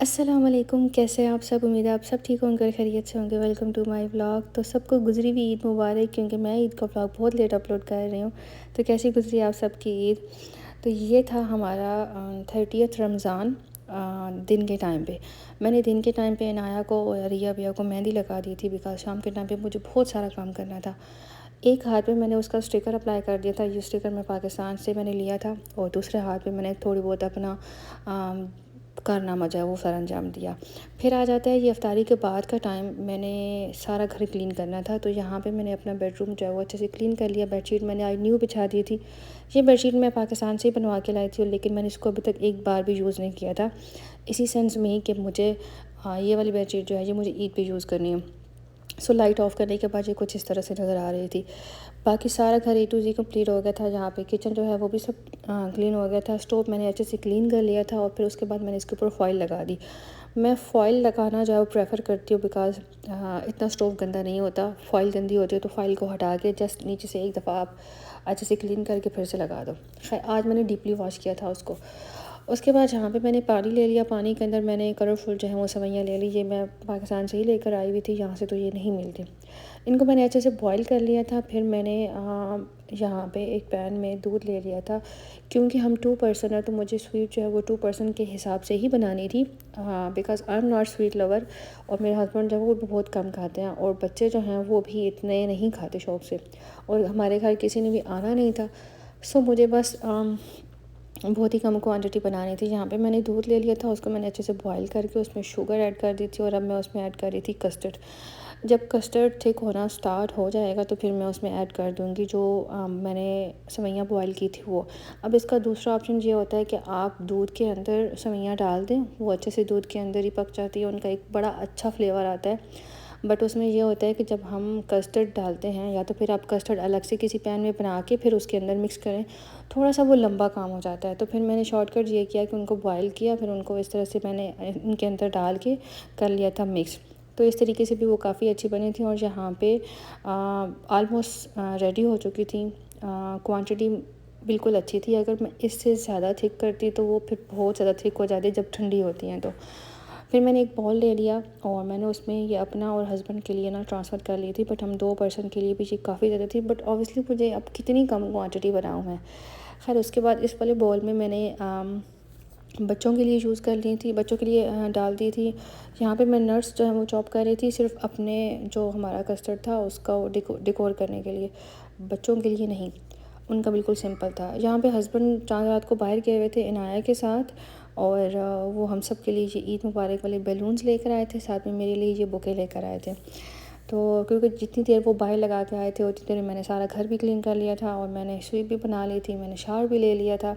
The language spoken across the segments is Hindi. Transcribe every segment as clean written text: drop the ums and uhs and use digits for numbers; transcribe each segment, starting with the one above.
अस्सलाम वालेकुम, कैसे हैं आप सब। उम्मीद है आप सब ठीक होंगे, खैरियत से होंगे। Welcome to my vlog. तो सबको गुजरी हुई ईद मुबारक, क्योंकि मैं ईद का व्लॉग बहुत लेट अपलोड कर रही हूँ। तो कैसी गुजरी आप सबकी ईद। तो ये था हमारा 30th रमज़ान दिन के टाइम पे। मैंने दिन के टाइम पे इनाया को और रिया भैया को मेहंदी लगा दी थी, बिकॉज शाम के टाइम पे मुझे बहुत सारा काम करना था। एक हाथ पे मैंने उसका स्टिकर अप्लाई कर दिया था, ये स्टिकर मैं पाकिस्तान से मैंने लिया था, और दूसरे हाथ पे मैंने थोड़ी बहुत अपना कारनामा जो है वो सर अंजाम दिया। फिर आ जाता है ये इफ्तारी के बाद का टाइम। मैंने सारा घर क्लीन करना था, तो यहाँ पे मैंने अपना बेडरूम जो है वो अच्छे से क्लीन कर लिया। बेडशीट मैंने आज न्यू बिछा दी थी। ये बेडशीट मैं पाकिस्तान से ही बनवा के लाई थी, लेकिन मैंने इसको अभी तक एक बार भी यूज़ नहीं किया था, इसी सेंस में ही कि मुझे ये वाली बेडशीट जो है ये मुझे ईद पे यूज़ करनी है। सो लाइट ऑफ़ करने के बाद ये कुछ इस तरह से नज़र आ रही थी। बाकी सारा घर ए टू ज़ी कंप्लीट हो गया था। यहाँ पे किचन जो है वो भी सब क्लीन हो गया था। स्टोव मैंने अच्छे से क्लीन कर लिया था, और फिर उसके बाद मैंने इसके ऊपर फॉइल लगा दी। मैं फ़ॉइल लगाना जो है वो प्रेफर करती हूँ, बिकॉज़ इतना स्टोव गंदा नहीं होता। फॉइल गंदी होती है तो फॉइल को हटा के जस्ट नीचे से एक दफ़ा आप अच्छे से क्लीन करके फिर से लगा दो। खैर आज मैंने डीपली वॉश किया था उसको। उसके बाद यहाँ पे मैंने पानी ले लिया। पानी के अंदर मैंने कलरफुल जो है वो सेवइयाँ ले ली। ये मैं पाकिस्तान से ही लेकर आई हुई थी, यहाँ से तो ये नहीं मिलती। इनको मैंने अच्छे से बॉईल कर लिया था। फिर मैंने यहाँ पे एक पैन में दूध ले लिया था, क्योंकि हम 2 पर्सन हैं तो मुझे स्वीट जो है वो 2 पर्सन के हिसाब से ही बनानी थी, because I am not sweet lover. और मेरे हस्बैंड जो है वो भी बहुत कम खाते हैं, और बच्चे जो हैं वो भी इतने नहीं खाते शौक़ से, और हमारे घर किसी ने भी आना नहीं था। सो मुझे बस बहुत ही कम क्वांटिटी बनानी थी। यहाँ पे मैंने दूध ले लिया था, उसको मैंने अच्छे से बॉईल करके उसमें शुगर ऐड कर दी थी, और अब मैं उसमें ऐड कर रही थी कस्टर्ड। जब कस्टर्ड थिक होना स्टार्ट हो जाएगा तो फिर मैं उसमें ऐड कर दूँगी जो मैंने सेवइयाँ बॉईल की थी वो। अब इसका दूसरा ऑप्शन ये होता है कि आप दूध के अंदर सेवइयाँ डाल दें, वो अच्छे से दूध के अंदर ही पक जाती है, उनका एक बड़ा अच्छा फ्लेवर आता है। बट उसमें ये होता है कि जब हम कस्टर्ड डालते हैं, या तो फिर आप कस्टर्ड अलग से किसी पैन में बना के फिर उसके अंदर मिक्स करें, थोड़ा सा वो लंबा काम हो जाता है। तो फिर मैंने शॉर्टकट ये किया कि उनको बॉईल किया, फिर उनको इस तरह से मैंने इनके अंदर डाल के कर लिया था मिक्स। तो इस तरीके से भी वो काफ़ी अच्छी बनी थी। और यहाँ पे ऑलमोस्ट रेडी हो चुकी थी। क्वांटिटी बिल्कुल अच्छी थी। अगर मैं इससे ज़्यादा थिक करती तो वो फिर बहुत ज़्यादा थिक हो जाती जब ठंडी होती हैं। तो फिर मैंने एक बॉल ले लिया, और मैंने उसमें ये अपना और हस्बैंड के लिए ना ट्रांसफ़र कर ली थी। बट हम 2 पर्सन के लिए भी ये काफ़ी ज़्यादा थी, बट ऑब्वियसली मुझे अब कितनी कम क्वांटिटी बनाऊँ मैं। खैर उसके बाद इस वाले बॉल में मैंने बच्चों के लिए यूज़ कर ली थी, बच्चों के लिए डाल दी थी। यहाँ पे मैं नट्स जो है वो चॉप कर रही थी, सिर्फ अपने जो हमारा कस्टर्ड था उसका वो डेकोर करने के लिए, बच्चों के लिए नहीं। उनका बिल्कुल सिंपल था। यहाँ पे हस्बैंड चाँद रात को बाहर गए हुए थे इनाया के साथ, और वो हम सब के लिए ये ईद मुबारक वाले बैलून्स लेकर आए थे, साथ में मेरे लिए ये बुके लेकर आए थे। तो क्योंकि जितनी देर वो बाहर लगा के आए थे उतनी देर में मैंने सारा घर भी क्लीन कर लिया था, और मैंने स्वीप भी बना ली थी, मैंने शावर भी ले लिया था।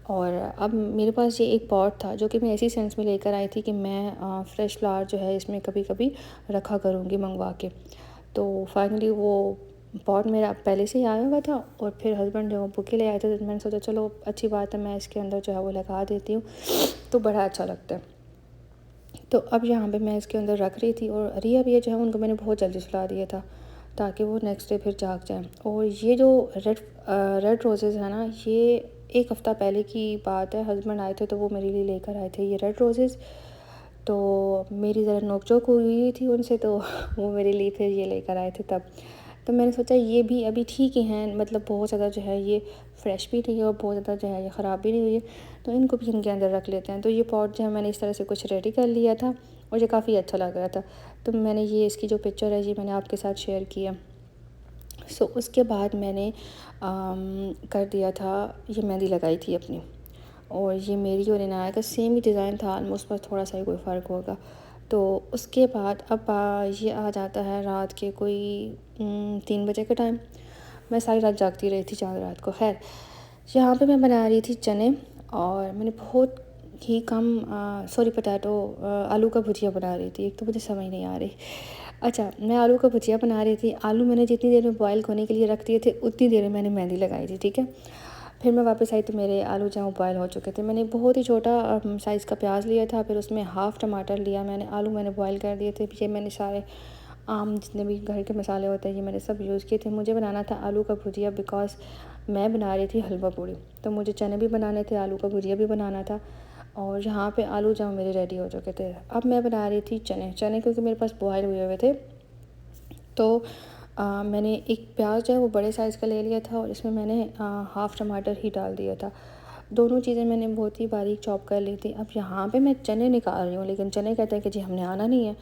और अब मेरे पास ये एक पॉट था जो कि मैं इसी सेंस में लेकर आई थी कि मैं फ्रेश फ्लावर जो है इसमें कभी कभी रखा करूँगी मंगवा के। तो फाइनली वो पॉट मेरा पहले से ही आया हुआ था, और फिर हस्बैंड जो बुके ले आए थे तो मैंने सोचा चलो अच्छी बात है, मैं इसके अंदर जो है वो लगा देती हूँ, तो बड़ा अच्छा लगता है। तो अब यहाँ पे मैं इसके अंदर रख रही थी, और रिया भैया जो है उनको मैंने बहुत जल्दी सुला दिया था, ताकि वो नेक्स्ट डे फिर जाग जाएँ। और ये जो रेड रोज़ेज़ है ना, ये एक हफ़्ता पहले की बात है। हस्बैंड आए थे तो वो मेरे लिए लेकर आए थे ये रेड रोज़ेज़। तो मेरी ज़रा नोक-झोंक हुई थी उनसे, तो वो मेरे लिए फिर ये लेकर आए थे तब। तो मैंने सोचा ये भी अभी ठीक ही हैं, मतलब बहुत ज़्यादा जो है ये फ्रेश भी नहीं है और बहुत ज़्यादा जो है ये ख़राब भी नहीं हुई है, तो इनको भी इनके अंदर रख लेते हैं। तो ये पॉट जो है मैंने इस तरह से कुछ रेडी कर लिया था, और ये काफ़ी अच्छा लग रहा था। तो मैंने ये इसकी जो पिक्चर है ये मैंने आपके साथ शेयर किया। सो उसके बाद मैंने कर दिया था, ये मेहंदी लगाई थी अपनी, और ये मेरी और इनाया का सेम ही डिज़ाइन था ऑलमोस्ट, बस थोड़ा सा ही कोई फ़र्क होगा। तो उसके बाद अब ये आ जाता है रात के कोई 3 बजे का टाइम। मैं सारी रात जागती रही थी चाँद रात को। खैर यहाँ पे मैं बना रही थी चने, और मैंने बहुत ही कम सॉरी पोटैटो आलू का भुजिया बना रही थी। एक तो मुझे समझ नहीं आ रही। अच्छा, मैं आलू का भुजिया बना रही थी। आलू मैंने जितनी देर में बॉयल होने के लिए रख दिए थे उतनी देर में मैंने मेहंदी लगाई थी, ठीक है। फिर मैं वापस आई तो मेरे आलू जो बॉयल हो चुके थे। मैंने बहुत ही छोटा साइज़ का प्याज लिया था, फिर उसमें हाफ़ टमाटर लिया मैंने, आलू मैंने बॉयल कर दिए थे। ये मैंने सारे आम जितने भी घर के मसाले होते हैं ये मैंने सब यूज़ किए थे। मुझे बनाना था आलू का भुजिया, बिकॉज़ मैं बना रही थी हलवा पूड़ी, तो मुझे चने भी बनाने थे, आलू का भुजिया भी बनाना था। और यहाँ पे आलू जब मेरे रेडी हो चुके थे। अब मैं बना रही थी चने क्योंकि मेरे पास बॉयल हुए हुए थे। तो मैंने एक प्याज जो है वो बड़े साइज़ का ले लिया था और इसमें मैंने हाफ़ टमाटर ही डाल दिया था। दोनों चीज़ें मैंने बहुत ही बारीक चॉप कर ली थी। अब यहाँ पे मैं चने निकाल रही हूँ, लेकिन चने कहते हैं कि जी हमने आना नहीं है।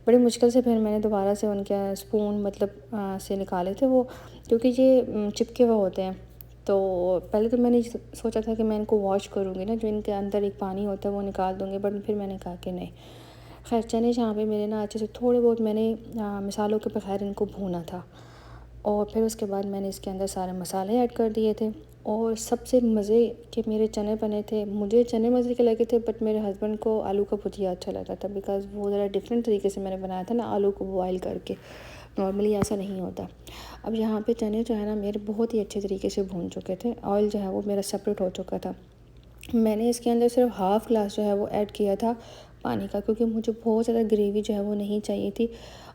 बड़ी मुश्किल से फिर मैंने दोबारा से उनके स्पून मतलब से निकाले थे वो, क्योंकि ये चिपके हुए होते हैं। तो पहले तो मैंने सोचा था कि मैं इनको वॉश करूँगी ना, जो इनके अंदर एक पानी होता है वो निकाल दूँगी, बट फिर मैंने कहा कि नहीं। खैर चने जहाँ पे मेरे ना अच्छे से थोड़े बहुत मैंने मसालों के बगैर इनको भूना था, और फिर उसके बाद मैंने इसके अंदर सारे मसाले ऐड कर दिए थे। और सबसे मज़े के मेरे चने बने थे। मुझे चने मज़े के लगे थे, बट मेरे हस्बैंड को आलू का भुजिया अच्छा लगा था, बिकॉज़ वो ज़रा डिफरेंट तरीके से मैंने बनाया था ना, आलू को बॉयल करके। नॉर्मली ऐसा नहीं होता। अब यहाँ पे चने जो है ना मेरे बहुत ही अच्छे तरीके से भून चुके थे। ऑयल जो है वो मेरा सेपरेट हो चुका था। मैंने इसके अंदर सिर्फ हाफ़ ग्लास जो है वो ऐड किया था पानी का, क्योंकि मुझे बहुत ज़्यादा ग्रेवी जो है वो नहीं चाहिए थी।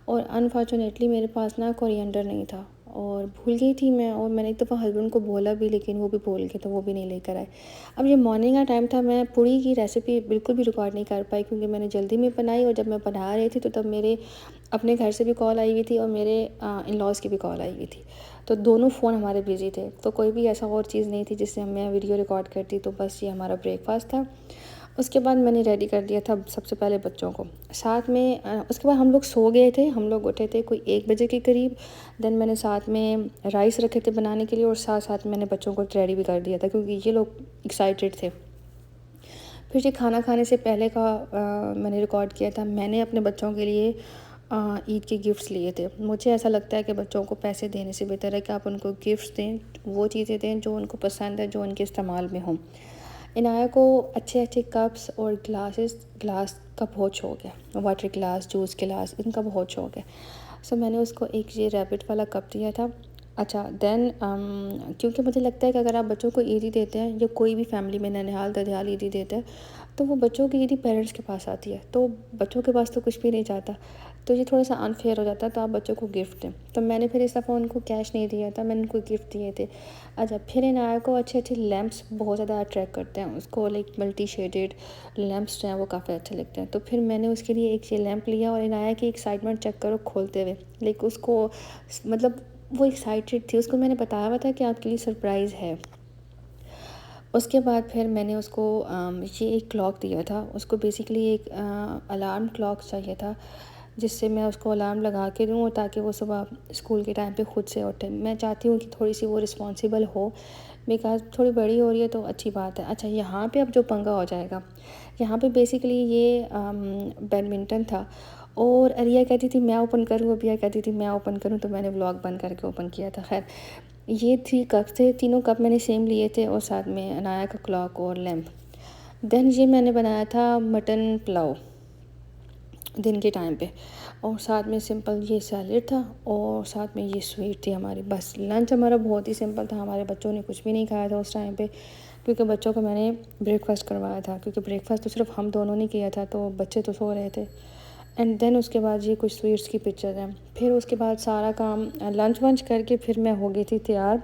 और अनफॉर्चुनेटली मेरे पास ना कोरिएंडर नहीं था, और भूल गई थी मैं, और मैंने एक दफ़ा हस्बैंड को बोला भी, लेकिन वो भी भूल गए, तो वो भी नहीं लेकर आए। अब ये मॉर्निंग का टाइम था, मैं पूड़ी की रेसिपी बिल्कुल भी रिकॉर्ड नहीं कर पाई, क्योंकि मैंने जल्दी में बनाई, और जब मैं बना रही थी तो तब मेरे अपने घर से भी कॉल आई हुई थी और मेरे इन लॉज़ की भी कॉल आई हुई थी। तो दोनों फ़ोन हमारे बिज़ी थे, तो कोई भी ऐसा और चीज़ नहीं थी जिससे मैं वीडियो रिकॉर्ड करती। तो बस ये हमारा ब्रेकफास्ट था। उसके बाद मैंने रेडी कर दिया था सबसे पहले बच्चों को, साथ में उसके बाद हम लोग सो गए थे, हम लोग उठे थे कोई 1 बजे के करीब। देन मैंने साथ में राइस रखे थे बनाने के लिए, और साथ साथ मैंने बच्चों को रेडी भी कर दिया था, क्योंकि ये लोग एक्साइटेड थे। फिर ये खाना खाने से पहले का मैंने रिकॉर्ड किया था। मैंने अपने बच्चों के लिए ईद के गिफ्ट्स लिए थे। मुझे ऐसा लगता है कि बच्चों को पैसे देने से बेहतर है कि आप उनको गिफ्ट्स दें, वो चीज़ें दें जो उनको पसंद है, जो उनके इस्तेमाल में हों। इनाया को अच्छे अच्छे कप्स और ग्लास का बहुत शौक़ है, वाटर ग्लास, जूस गिलास, इनका बहुत शौक़ है। सो मैंने उसको एक ये रैबिट वाला कप दिया था। अच्छा देन क्योंकि मुझे लगता है कि अगर आप बच्चों को ईदी देते हैं, या कोई भी फैमिली में ननिहाल ददियाल ईदी देते हैं, तो वो बच्चों की ईदी पेरेंट्स के पास आती है, तो बच्चों के पास तो कुछ भी नहीं जाता। तो ये थोड़ा सा अनफेयर हो जाता है, तो आप बच्चों को गिफ्ट दें। तो मैंने फिर इस दफ़ा उनको कैश नहीं दिया था, मैंने उनको गिफ्ट दिए थे। अच्छा फिर इनाया को अच्छे अच्छे लैंप्स बहुत ज़्यादा अट्रैक्ट करते हैं उसको, लाइक मल्टी शेडेड लैंप्स जो हैं वो काफ़ी अच्छे लगते हैं। तो फिर मैंने उसके लिए एक ये लैंप लिया, और इनाया की एक्साइटमेंट चेक करो खोलते हुए, लाइक उसको मतलब वो एक्साइटेड थी, उसको मैंने बताया हुआ था कि आपके लिए सरप्राइज़ है। उसके बाद फिर मैंने उसको ये एक क्लॉक दिया था, उसको बेसिकली एक अलार्म क्लॉक चाहिए था, जिससे मैं उसको अलार्म लगा के दूँ, और ताकि वो सुबह स्कूल के टाइम पे ख़ुद से उठे। मैं चाहती हूँ कि थोड़ी सी वो रिस्पॉन्सिबल हो, बिकॉज़ थोड़ी बड़ी हो रही है तो अच्छी बात है। अच्छा यहाँ पे अब जो पंगा हो जाएगा, यहाँ पे बेसिकली ये बैडमिंटन था, और अरिया कहती थी मैं ओपन करूँ, अबिया कहती थी मैं ओपन करूँ, तो मैंने व्लॉग बंद करके ओपन किया था। खैर ये 3 कप थे, तीनों कप मैंने सेम लिए थे, और साथ में अनाया का क्लॉक और लैंप। देन ये मैंने बनाया था मटन पुलाव दिन के टाइम पे, और साथ में सिंपल ये सैलेड था, और साथ में ये स्वीट थी हमारी। बस लंच हमारा बहुत ही सिंपल था। हमारे बच्चों ने कुछ भी नहीं खाया था उस टाइम पे, क्योंकि बच्चों को मैंने ब्रेकफास्ट करवाया था, क्योंकि ब्रेकफास्ट तो सिर्फ हम दोनों ने किया था, तो बच्चे तो सो रहे थे। एंड देन उसके बाद ये कुछ स्वीट्स की पिक्चर हैं। फिर उसके बाद सारा काम लंच वंच करके फिर मैं हो गई थी तैयार।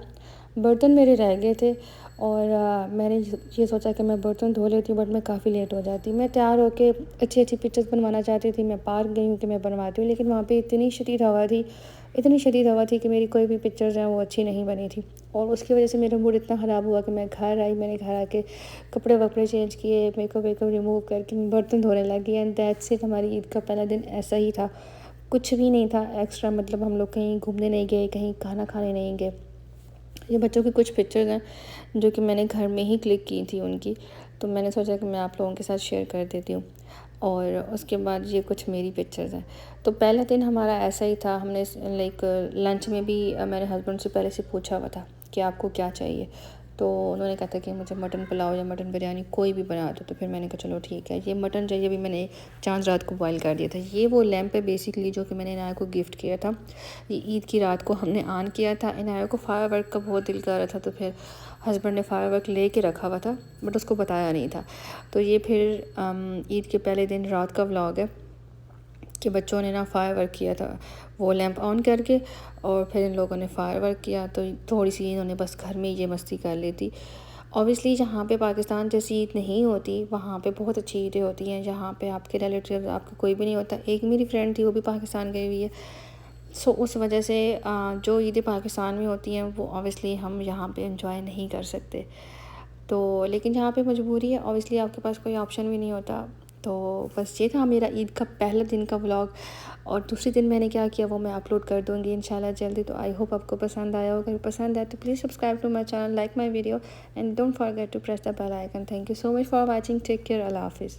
बर्तन मेरे रह गए थे, और मैंने ये सोचा कि मैं बर्तन धो लेती हूँ, बट मैं काफ़ी लेट हो जाती। मैं तैयार होके अच्छी अच्छी पिक्चर्स बनवाना चाहती थी। मैं पार्क गई हूँ कि मैं बनवाती हूँ, लेकिन वहाँ पे इतनी शदीद हवा थी कि मेरी कोई भी पिक्चर्स हैं वो अच्छी नहीं बनी थी। और उसकी वजह से मेरा मूड इतना ख़राब हुआ कि मैं घर आई, मैंने घर आके कपड़े वपड़े चेंज किए, मेकअप रिमूव करके मैं बर्तन धोने लगी। एंड दैट्स इट, हमारी ईद का पहला दिन ऐसा ही था। कुछ भी नहीं था एक्स्ट्रा, मतलब हम लोग कहीं घूमने नहीं गए, कहीं खाना खाने नहीं गए। ये बच्चों की कुछ पिक्चर्स हैं जो कि मैंने घर में ही क्लिक की थी उनकी, तो मैंने सोचा कि मैं आप लोगों के साथ शेयर कर देती हूँ। और उसके बाद ये कुछ मेरी पिक्चर्स हैं। तो पहला दिन हमारा ऐसा ही था। हमने लाइक लंच में भी मैंने हस्बैंड से पहले से पूछा हुआ था कि आपको क्या चाहिए, तो उन्होंने कहा था कि मुझे मटन पुलाव या मटन बिरयानी कोई भी बना दो। तो फिर मैंने कहा चलो ठीक है, ये मटन चाहिए, भी मैंने चांद रात को बॉयल कर दिया था। ये वो लैंप है बेसिकली जो कि मैंने इनाया को गिफ्ट किया था। ये ईद की रात को हमने ऑन किया था। इनाया को फायर वर्क का बहुत दिल कर रहा था, तो फिर हस्बैंड ने फायर वर्क ले के रखा हुआ था, बट उसको बताया नहीं था। तो ये फिर ईद के पहले दिन रात का व्लॉग है कि बच्चों ने ना फायर वर्क किया था वो लैंप ऑन करके, और फिर इन लोगों ने फायर वर्क किया। तो थोड़ी सी इन्होंने बस घर में ये मस्ती कर ली थी। ऑब्वियसली जहाँ पे पाकिस्तान जैसी ईद नहीं होती वहाँ पे बहुत अच्छी ईदें होती हैं, जहाँ पे आपके रिलेटिव आपका कोई भी नहीं होता। एक मेरी फ्रेंड थी, वो भी पाकिस्तान गई हुई है। सो उस वजह से जो ईदें पाकिस्तान में होती हैं वो ऑब्वियसली हम यहाँ पे एंजॉय नहीं कर सकते। तो लेकिन यहाँ पे मजबूरी है, ऑब्वियसली आपके पास कोई ऑप्शन भी नहीं होता। तो बस ये था मेरा ईद का पहला दिन का व्लॉग, और दूसरे दिन मैंने क्या किया वो मैं अपलोड कर दूँगी इंशाल्लाह जल्दी। तो आई होप आपको पसंद आया होगा। अगर पसंद आए तो please subscribe to my channel, like my video and don't forget to press the bell icon. Thank you so much for watching. Take care. अल्लाह हाफिज़।